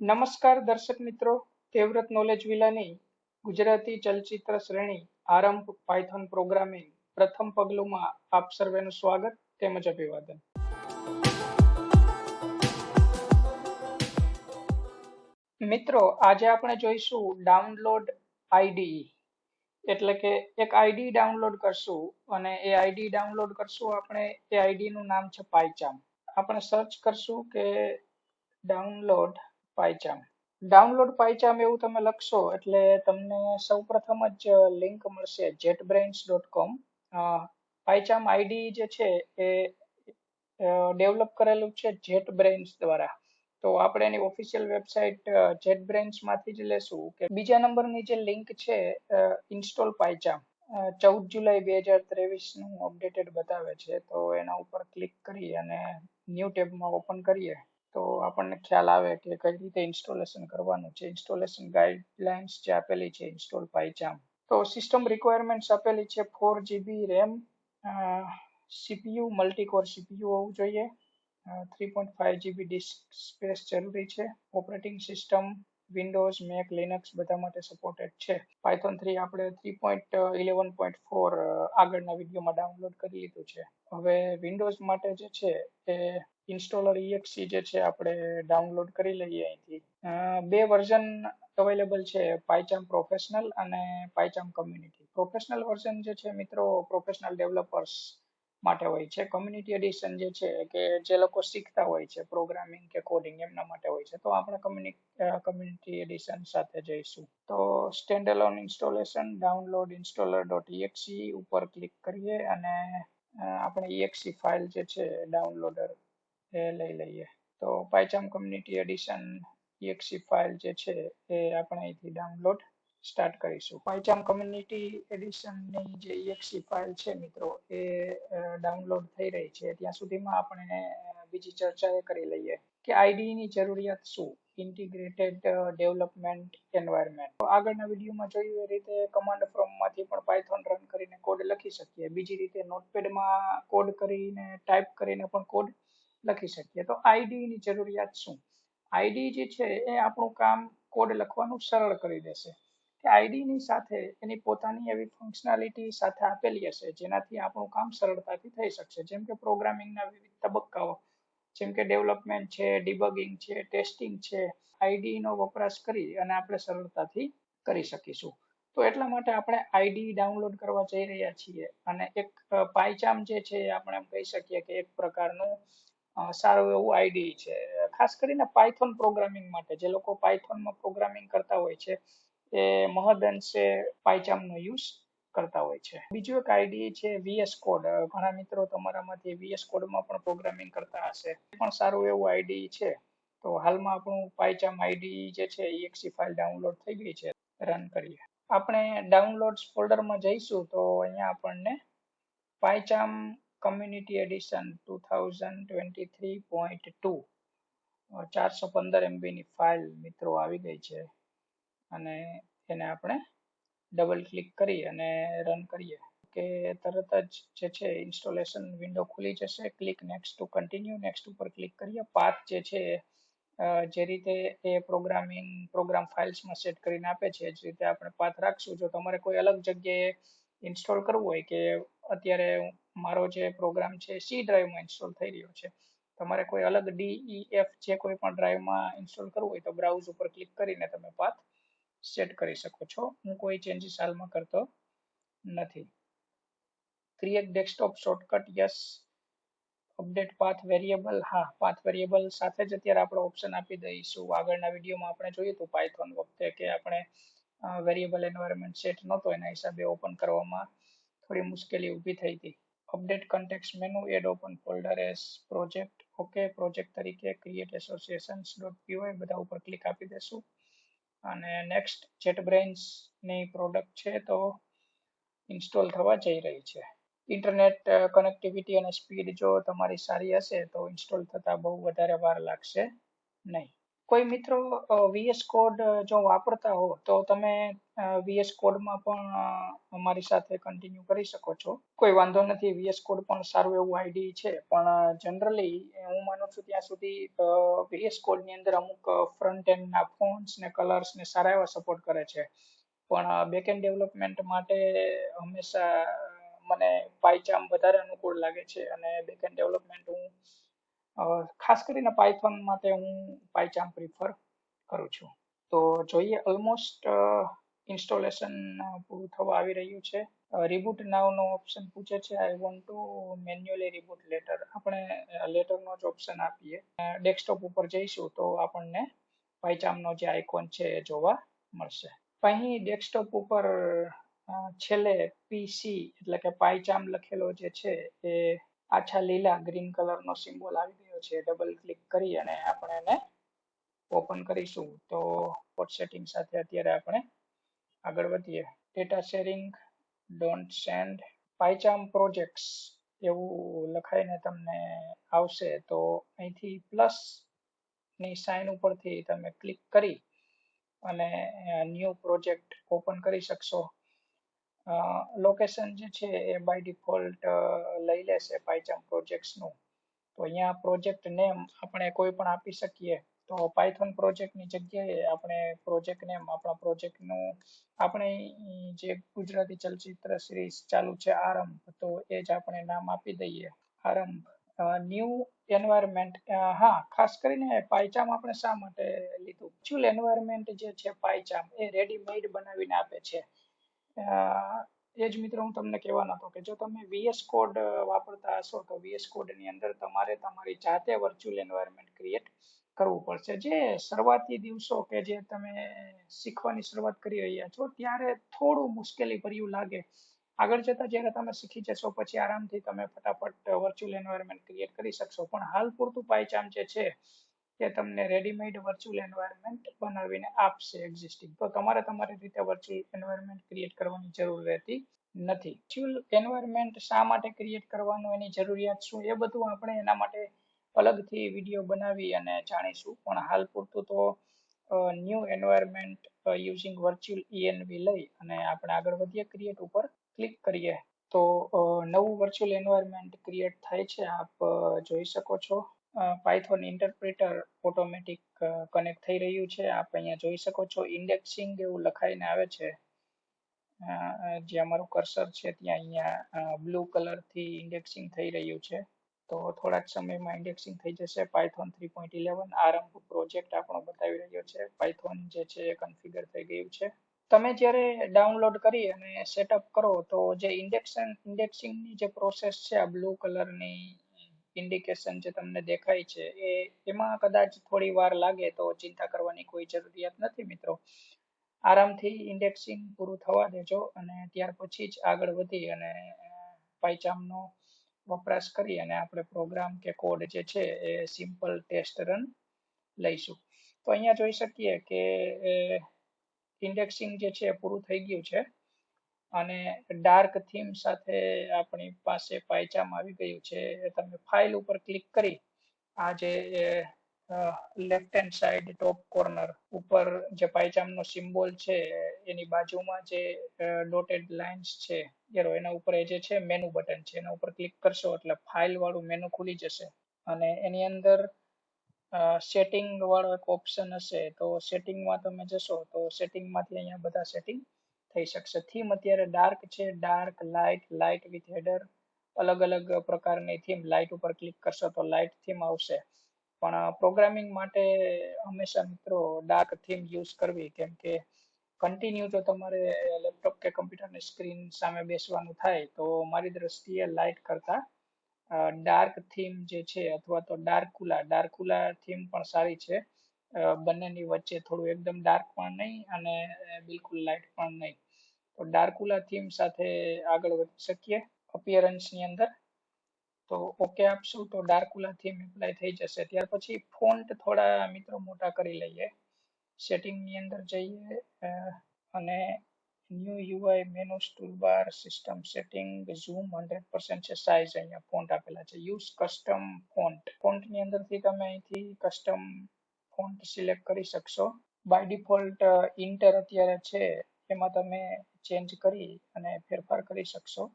નમસ્કાર દર્શક મિત્રો, તેવ્રત નોલેજ વિલાની ગુજરાતી ચલચિત્ર શ્રેણી આરંભ પાયથોન પ્રોગ્રામિંગ પ્રથમ પગલુંમાં આપ સર્વેનું સ્વાગત તેમજ અભિવાદન. મિત્રો, આજે આપણે જોઈશું ડાઉનલોડ IDE એટલે કે એક IDE ડાઉનલોડ કરશું અને એ IDE ડાઉનલોડ કરશું આપણે એ IDE નું નામ છે PyCharm. આપણે સર્ચ કરશું કે ડાઉનલોડ PyCharm. ડાઉનલોડ PyCharm એવું તમે લખશો એટલે તમને સૌપ્રથમ જ લિંક મળશે jetbrains.com. PyCharm IDE જે છે એ ડેવલપ કરેલું છે jetbrains દ્વારા. તો આપણે એની ઓફિશિયલ વેબસાઇટ jetbrains માંથી જ લેશું કે બીજા નંબરની જે લિંક છે ઇન્સ્ટોલ PyCharm 14 જુલાઈ 2023 નું અપડેટેડ બતાવે છે. તો એના ઉપર ક્લિક કરી અને ન્યૂ ટેબમાં ઓપન કરીએ તો આપણને ખ્યાલ આવે કે કઈ રીતે ઇન્સ્ટોલેશન કરવાનું છે. ઇન્સ્ટોલેશન ગાઈડલાઇન્સ જે આપેલી છે ઇન્સ્ટોલ PyCharm. તો સિસ્ટમ રિક્વાયરમેન્ટ્સ આપેલી છે 4GB RAM, CPU multicore CPU હોવું જોઈએ, 3.5GB ડિસ્ક સ્પેસ જરૂરી છે, operating system Windows, make, Linux બધા માટે સપોર્ટેડ છે. પાયથોન 3 આપણે 3.11.4 આગળના વિડીયોમાં ડાઉનલોડ કરી લીધું છે. હવે વિન્ડોઝ માટે જે છે એ ઇન્સ્ટોલર exe જે છે આપણે ડાઉનલોડ કરી લઈએ અહીંથી. બે વર્ઝન અવેલેબલ છે, PyCharm પ્રોફેશનલ અને PyCharm કમ્યુનિટી. પ્રોફેશનલ વર્ઝન જે છે મિત્રો પ્રોફેશનલ ડેવલપર્સ માટે હોય છે. કમ્યુનિટી એડિશન જે છે કે જે લોકો શીખતા હોય છે પ્રોગ્રામિંગ કે કોડિંગ એમના માટે હોય છે. તો આપણે કમ્યુનિટી એડિશન સાથે જઈશું. તો stand alone installation download installer.exe ઉપર ક્લિક કરીએ અને આપણે exe ફાઇલ જે છે ડાઉનલોડર એ લઈ લઈએ. તો PyCharm community addition exe file જે છે એ આપણે અહીંથી ડાઉનલોડ સ્ટાર્ટ કરીશું. PyCharm કમ્યુનિટી એડિશનની જે exe ફાઇલ છે મિત્રો એ ડાઉનલોડ થઈ રહી છે. ત્યાં સુધીમાં આપણે બીજી ચર્ચા એ કરી લઈએ કે IDE ની જરૂરિયાત શું, ઇન્ટિગ્રેટેડ ડેવલપમેન્ટ એન્વાયરમેન્ટ. આગળના વિડીયોમાં જોયું એ રીતે કમાન્ડ પ્રોમ્પ્ટમાંથી પણ પાયથોન રન કરીને કોડ લખી શકીએ. બીજી રીતે નોટપેડમાં કોડ કરીને ટાઈપ કરીને પણ કોડ લખી શકીએ. તો IDE ની જરૂરિયાત શું? IDE જે છે એ આપણું કામ કોડ લખવાનું સરળ કરી દેશે. કે IDE ની સાથે એની પોતાની એવી ફંક્શનાલિટી સાથે આપેલી હશે જેનાથી આપણું કામ સરળતાથી થઈ શકશે. જેમ કે પ્રોગ્રામિંગના વિવિધ તબક્કાઓ જેમ કે ડેવલપમેન્ટ છે, ડિબગિંગ છે, ટેસ્ટિંગ છે, IDE નો વપરાશ કરી અને આપણે સરળતાથી કરી શકીશું. તો એટલા માટે આપણે IDE ડાઉનલોડ કરવા જઈ રહ્યા છીએ અને એક PyCharm જે છે આપણે એમ કહી શકીએ કે એક પ્રકારનું સારું એવું IDE છે. ખાસ કરીને પાયથોન પ્રોગ્રામિંગ માટે જે લોકો પાયથોનમાં પ્રોગ્રામિંગ કરતા હોય છે એ મહદઅંશે PyCharm નો યુઝ કરતા હોય છે. બીજું એક IDE છે VS Code. ઘણા મિત્રો તમારામાંથી VS Code માં પણ પ્રોગ્રામિંગ કરતા હશે. એ પણ સારું એવું IDE છે. તો હાલમાં આપણું PyCharm IDE જે છે exe ફાઇલ ડાઉનલોડ થઈ ગઈ છે. રન કરીએ. આપણે ડાઉનલોડ્સ ફોલ્ડરમાં જઈશું તો અહીંયા આપણને PyCharm કમ્યુનિટી એડિશન 2023.2 415 MB ની ફાઇલ મિત્રો આવી ગઈ છે અને એને આપણે ડબલ ક્લિક કરી અને રન કરીએ કે તરત જ જે છે ઇન્સ્ટોલેશન વિન્ડો ખુલી જશે. Click next to continue, next ઉપર ક્લિક કરીએ. પાથ જે છે જે રીતે એ પ્રોગ્રામ ફાઇલ્સમાં સેટ કરીને આપે છે એ જ રીતે આપણે પાથ રાખશું. જો તમારે કોઈ અલગ જગ્યાએ ઇન્સ્ટોલ કરવું હોય કે અત્યારે મારો જે પ્રોગ્રામ છે C ડ્રાઈવમાં ઇન્સ્ટોલ થઈ રહ્યો છે, તમારે કોઈ અલગ D, E, F જે કોઈ પણ ડ્રાઈવમાં ઇન્સ્ટોલ કરવું હોય તો બ્રાઉઝ ઉપર ક્લિક કરીને તમે પાથ સેટ કરી શકો છો. હું કોઈ ચેન્જીસ હાલમાં કરતો નથી. Create desktop shortcut yes. Update path variable, હા, પાથ વેરિયેબલ સાથે જ અત્યારે આપણે ઓપ્શન આપી દઈશું. આગળના વિડીયોમાં આપણે જોયું હતું પાયથોન વખતે કે આપણે વેરિયેબલ એન્વાયરમેન્ટ સેટ નહોતો, એના હિસાબે ઓપન કરવામાં થોડી મુશ્કેલી ઊભી થઈ હતી. Update context menu, add open folder as project, okay. Project તરીકે ક્રિએટ associations.py બધા ઉપર ક્લિક આપી દેશું અને નેક્સ્ટ JetBrains ની પ્રોડક્ટ છે તો ઇન્સ્ટોલ થવા જઈ રહી છે. ઇન્ટરનેટ કનેક્ટિવિટી અને સ્પીડ જો તમારી સારી હશે તો ઇન્સ્ટોલ થતા બહુ વધારે વાર લાગશે નહીં. કોઈ મિત્રો VS કોડ જો વાપરતા હો તો તમે VS કોડમાં પણ અમારી સાથે કન્ટિન્યુ કરી શકો છો. કોઈ વાંધો નથી, VS કોડ પણ સારું એવું આઈડી છે, પણ જનરલી હું માનું છું ત્યાં સુધી VS કોડ ની અંદર અમુક ફ્રન્ટ એન્ડ ના ફોન્ટ્સ ને કલર્સ ને સારા એવા સપોર્ટ કરે છે, પણ બેકએન્ડ ડેવલપમેન્ટ માટે હંમેશા મને પાયચામ વધારે અનુકૂળ લાગે છે અને બેકએન્ડ ડેવલપમેન્ટ હું ખાસ કરીને પાયથોન માટે હું પાયચામ પ્રિફર કરું છું. તો જોઈએ, ઓલમોસ્ટ ઇન્સ્ટોલેશન પૂરું થવા આવી રહ્યું છે. રીબૂટ નાવનો ઓપ્શન પૂછે છે, I want to manually reboot letter. આપણે લેટરનો જ ઓપ્શન આપીએ. ડેસ્કટોપ ઉપર જઈશું તો આપણને પાયચામનો જે આઇકોન છે એ જોવા મળશે. અહીં ડેસ્કટોપ ઉપર છેલ્લે પીસી એટલે કે પાયચામ લખેલો જે છે એ આછા લીલા ગ્રીન કલરનો સિમ્બોલ આવી ગયો છે. ડબલ ક્લિક કરી અને આપણે એને ઓપન કરીશું તો પોર્ટ સેટિંગ સાથે અત્યારે આપણે આગળ વધીએ. ડેટા શેરિંગ ડોન્ટ સેન્ડ પાયચામ પ્રોજેક્ટ્સ એવું લખાઈને તમને આવશે, તો અહીંથી પ્લસ ની સાઇન ઉપરથી તમે ક્લિક કરી અને ન્યૂ પ્રોજેક્ટ ઓપન કરી શકશો. લોકેશન જે છે એ બાય ડિફોલ્ટ લઈ લેશે પાયચામ પ્રોજેક્ટ્સનું. તો અહીંયા પ્રોજેક્ટ નેમ આપણે કોઈ પણ આપી શકીએ. તો પાયથોન પ્રોજેક્ટની જગ્યાએ આપણે પ્રોજેક્ટ નેમ આપણા પ્રોજેક્ટનું, આપણે જે ગુજરાતી ચલચિત્ર સિરીઝ ચાલુ છે આરંભ, તો એ જ આપણે નામ આપી દઈએ, આરંભ. ન્યૂ એન્વાયરમેન્ટ, હા, ખાસ કરીને પાયચામ આપણે શા માટે લીધું? વર્ચ્યુઅલ એન્વાયરમેન્ટ જે છે પાયચામ એ રેડીમેડ બનાવીને આપે છે. એ જ મિત્રો હું તમને કહેવાનો હતો કે જો તમે VS કોડ વાપરતા હશો તો VS કોડ ની અંદર તમારે તમારી જાતે વર્ચ્યુઅલ એન્વાયરમેન્ટ ક્રિએટ કરવું પડશે. જે શરૂઆતી દિવસો કે જે તમે શીખવાની શરૂઆત કરી રહ્યા છો ત્યારે થોડું મુશ્કેલી ભર્યું લાગે. આગળ જતા જ્યારે તમે શીખી જશો પછી આરામથી તમે ફટાફટ વર્ચ્યુઅલ એન્વાયરમેન્ટ ક્રિએટ કરી શકશો. પણ હાલ પૂરતું પાયચામ જે છે તે તમને રેડીમેડ વર્ચ્યુઅલ એન્વાયરમેન્ટ બનાવીને આપશે એક્ઝિસ્ટિંગ. તો તમારે તમારી રીતે વર્ચ્યુઅલ એન્વાયરમેન્ટ ક્રિએટ કરવાની જરૂર રહેતી નથી. વર્ચ્યુઅલ એન્વાયરમેન્ટ શા માટે ક્રિએટ કરવાનું, એની જરૂરિયાત શું, એ બધું આપણે એના માટે અલગથી વિડીયો બનાવી અને જાણીશું. પણ હાલ પૂરતું તો new environment using virtual env લઈ અને આપણે આગળ વધીએ. ક્રિએટ ઉપર ક્લિક કરીએ તો નવું વર્ચ્યુઅલ એન્વાયરમેન્ટ ક્રિએટ થાય છે. આપ જોઈ શકો છો. પાયથોન ઇન્ટરપ્રિટર ઓટોમેટિક કનેક્ટ થઈ રહ્યું છે. આપ અહીંયા જોઈ શકો છો. ઇન્ડેક્સિંગ એવું લખાઈને આવે છે. જે અમારું કર્સર છે ત્યાં અહીંયા બ્લુ કલર થી ઇન્ડેક્સિંગ થઈ રહ્યું છે. તો થોડા જ સમયમાં ઇન્ડેક્સિંગ થઈ જશે. પાયથોન 3.11 આરંભ પ્રોજેક્ટ આપણો બતાવી રહ્યો છે. પાયથોન જે છે એ કન્ફિગર થઈ ગયું છે. તમે જ્યારે ડાઉનલોડ કરી અને સેટઅપ કરો તો જે ઇન્ડેક્સિંગની જે પ્રોસેસ છે, આ બ્લુ કલરની ઇન્ડિકેશન જે તમને દેખાય છે એમાં કદાચ થોડી વાર લાગે તો ચિંતા કરવાની કોઈ જરૂરિયાત નથી મિત્રો. આરામથી ઇન્ડેક્સિંગ પૂરું થવા દેજો અને ત્યાર પછી જ આગળ વધી અને પાયચામનો વપરાશ કરી અને આપણે પ્રોગ્રામ કે કોડ જે છે એ સિમ્પલ ટેસ્ટ રન લઈશું. તો અહીંયા જોઈ શકીએ કે ઇન્ડેક્સિંગ જે છે પૂરું થઈ ગયું છે અને ડાર્ક થીમ સાથે આપણી પાસે પાયચામ આવી ગયું છે. તમે ફાઇલ ઉપર ક્લિક કરી આ જે લેફ્ટ હેન્ડ સાઈડ ટોપ કોર્નર ઉપર જે પાયચામનો સિમ્બોલ છે એની બાજુમાં જે ડોટેડ લાઇન્સ છે એરો, એના ઉપર એ જે છે મેનુ બટન છે, એના ઉપર ક્લિક કરશો એટલે ફાઇલ વાળું મેનુ ખુલી જશે અને એની અંદર સેટિંગ વાળો એક ઓપ્શન હશે. તો સેટિંગમાં તમે જશો તો સેટિંગમાંથી અહીંયા બધા સેટિંગ થઈ શકશે. થીમ અત્યારે ડાર્ક છે, dark, light, light with header, અલગ અલગ પ્રકારની થીમ. લાઇટ ઉપર ક્લિક કરશો તો લાઇટ થીમ આવશે. પણ પ્રોગ્રામિંગ માટે હંમેશા મિત્રો ડાર્ક થીમ યુઝ કરવી, કેમ કે કન્ટિન્યુ જો તમારે લેપટોપ કે કમ્પ્યુટરની સ્ક્રીન સામે બેસવાનું થાય તો મારી દ્રષ્ટિએ લાઇટ કરતા ડાર્ક થીમ જે છે અથવા તો ડાર્કુલા થીમ પણ સારી છે. બંનેની વચ્ચે થોડું એકદમ ડાર્ક પણ નહીં અને બિલકુલ લાઇટ પણ નહીં. તો ડાર્કુલા થીમ સાથે આગળ વધી શકીએ. અપિયરન્સ ની અંદર તો ઓકે આપશું તો ડાર્કુલા થીમ એપ્લાય થઈ જશે. ત્યાર પછી ફોન્ટ થોડા મિત્રો મોટા કરી લઈએ. સેટિંગ ની અંદર જઈએ અને new UI menus toolbar system setting zoom 100% છે, સાઇઝ અહીંયા ફોન્ટ આપેલા છે. Use custom font. ફોન્ટ ની અંદરથી તમે અહીંથી કસ્ટમ ફોન્ટ સિલેક્ટ કરી શકશો. બાય ડિફોલ્ટ ઇન્ટર અત્યારે છે, એમાં તમે ચેન્જ કરી અને ફેરફાર કરી શકશો.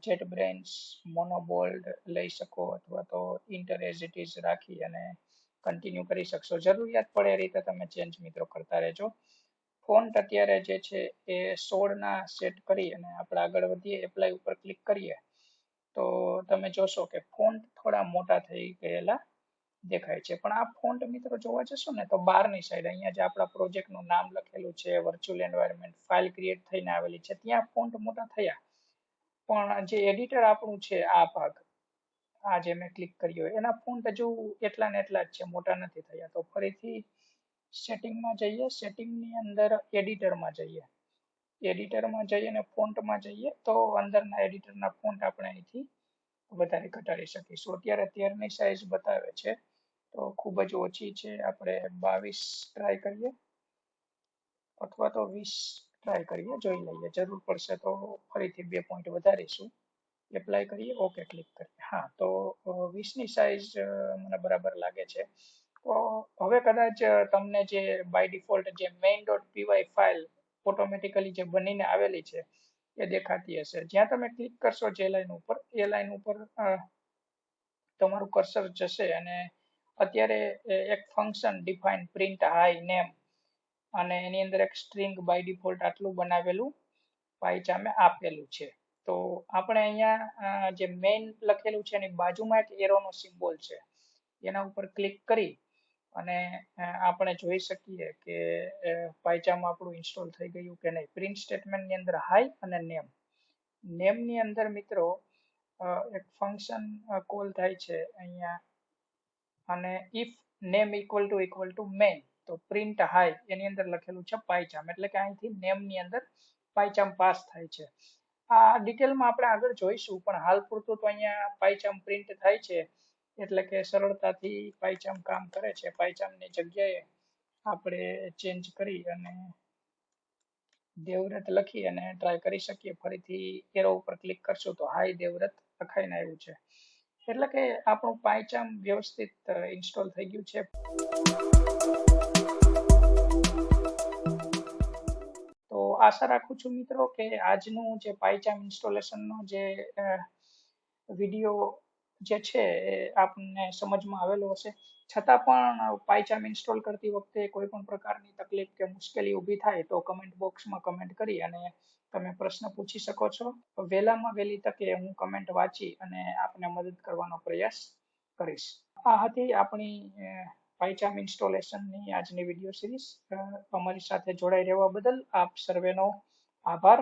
જેટ બ્રેન્સ મોનોબોલ્ડ લઈ શકો અથવા તો ઇન્ટર એઝ ઇટ ઇઝ રાખી અને કન્ટિન્યુ કરી શકશો. જરૂરિયાત પડે એ રીતે તમે ચેન્જ મિત્રો કરતા રહેજો. ફોન્ટ અત્યારે જે છે એ 16 ના સેટ કરી અને આપણે આગળ વધીએ, એપ્લાય ઉપર ક્લિક કરીએ તો તમે જોશો કે ફોન્ટ થોડા મોટા થઈ ગયેલા દેખાય છે. પણ આ ફોન્ટ મિત્રો જોવા જશો ને તો બહારની સાઈડ અહીંયા જે આપણા પ્રોજેક્ટનું નામ લખેલું છે, વર્ચ્યુઅલ એન્વાયરમેન્ટ ફાઇલ ક્રિએટ થઈને આવેલી છે, ત્યાં ફોન્ટ મોટા થયા. પણ જે એડિટર આપણું છે આ ભાગ, આ જે મેં ક્લિક કર્યો એના ફોન્ટ હજુ એટલા ને એટલા જ છે, મોટા નથી થયા. તો ફરીથી સેટિંગમાં જઈએ, સેટિંગની અંદર એડિટરમાં જઈએ, એડિટરમાં જઈએ અને ફોન્ટમાં જઈએ તો અંદરના એડિટરના ફોન્ટ આપણે અહીંથી વધારે ઘટાડી શકીશું. અત્યારે 13 ની સાઈઝ બતાવે છે તો ખૂબ જ ઓછી છે. આપણે 22 ટ્રાય કરીએ અથવા તો 20 ટ્રાય કરીએ, જોઈ લઈએ. જરૂર પડશે તો ફરીથી 2 પોઈન્ટ વધારીશું. એપ્લાય કરીએ, ઓકે ક્લિક કરીએ. હા, તો 20 ની સાઈઝ મને બરાબર લાગે છે. તો હવે કદાચ તમને જે બાય ડિફોલ્ટ જે main.py ફાઇલ ઓટોમેટિકલી જે બનીને આવેલી છે એ દેખાતી હશે. જ્યાં તમે ક્લિક કરશો જે લાઈન ઉપર, એ લાઈન ઉપર તમારું કર્સર જશે અને અત્યારે એક function define print high name અને એની અંદર એક સ્ટ્રિંગ બાય ડિફોલ્ટ આટલું બનાવેલું પાયચામે આપેલું છે. તો આપણે અહીંયા જે મેઇન લખેલું છે એની બાજુમાં એક એરોનો સિમ્બોલ છે, એના ઉપર ક્લિક કરી અને આપણે જોઈ શકીએ કે પાયચામ આપણું ઇન્સ્ટોલ થઈ ગયું કે નહીં. પ્રિન્ટ સ્ટેટમેન્ટની અંદર હાઈ અને નેમ, નેમની અંદર મિત્રો એક ફંક્શન કોલ થાય છે અહીંયા, અને if name equal to main તો પ્રિન્ટ હાઈ એની અંદર લખેલું છે પાયચામ, એટલે કે અહીંથી નેમ ની અંદર પાયચામ પાસ થાય છે. આ ડિટેલમાં આપણે આગળ જોઈશું, પણ હાલ પૂરતું તો અહીંયા પાયચામ પ્રિન્ટ થાય છે, એટલે કે સરળતાથી પાયચામ કામ કરે છે. પાયચામની જગ્યાએ આપણે ચેન્જ કરી અને દેવવ્રત લખી અને ટ્રાય કરી શકીએ. ફરીથી એરો ઉપર ક્લિક કરશું તો હાઈ દેવવ્રત લખાઈને આવ્યું છે, એટલે કે આપણું પાયચામ વ્યવસ્થિત ઇન્સ્ટોલ થઈ ગયું છે. તો આશા રાખું છું મિત્રો કે આજનું જે પાયચામ ઇન્સ્ટોલેશનનો જે વિડીયો જે છે એ આપને સમજમાં આવેલો હશે. છતાં પણ પાયચામ ઇન્સ્ટોલ કરતી વખતે કોઈ પણ પ્રકારની તકલીફ કે મુશ્કેલી ઊભી થાય તો કમેન્ટ બોક્સમાં કમેન્ટ કરી અને તમે પ્રશ્ન પૂછી શકો છો. વહેલામાં વહેલી તકે હું કમેન્ટ વાંચી અને આપને મદદ કરવાનો પ્રયાસ કરીશ. આ હતી આપણી પાયચામ ઇન્સ્ટોલેશનની આજની વિડીયો સિરીઝ. અમારી સાથે જોડાઈ રહેવા બદલ આપ સર્વેનો આભાર.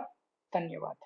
ધન્યવાદ.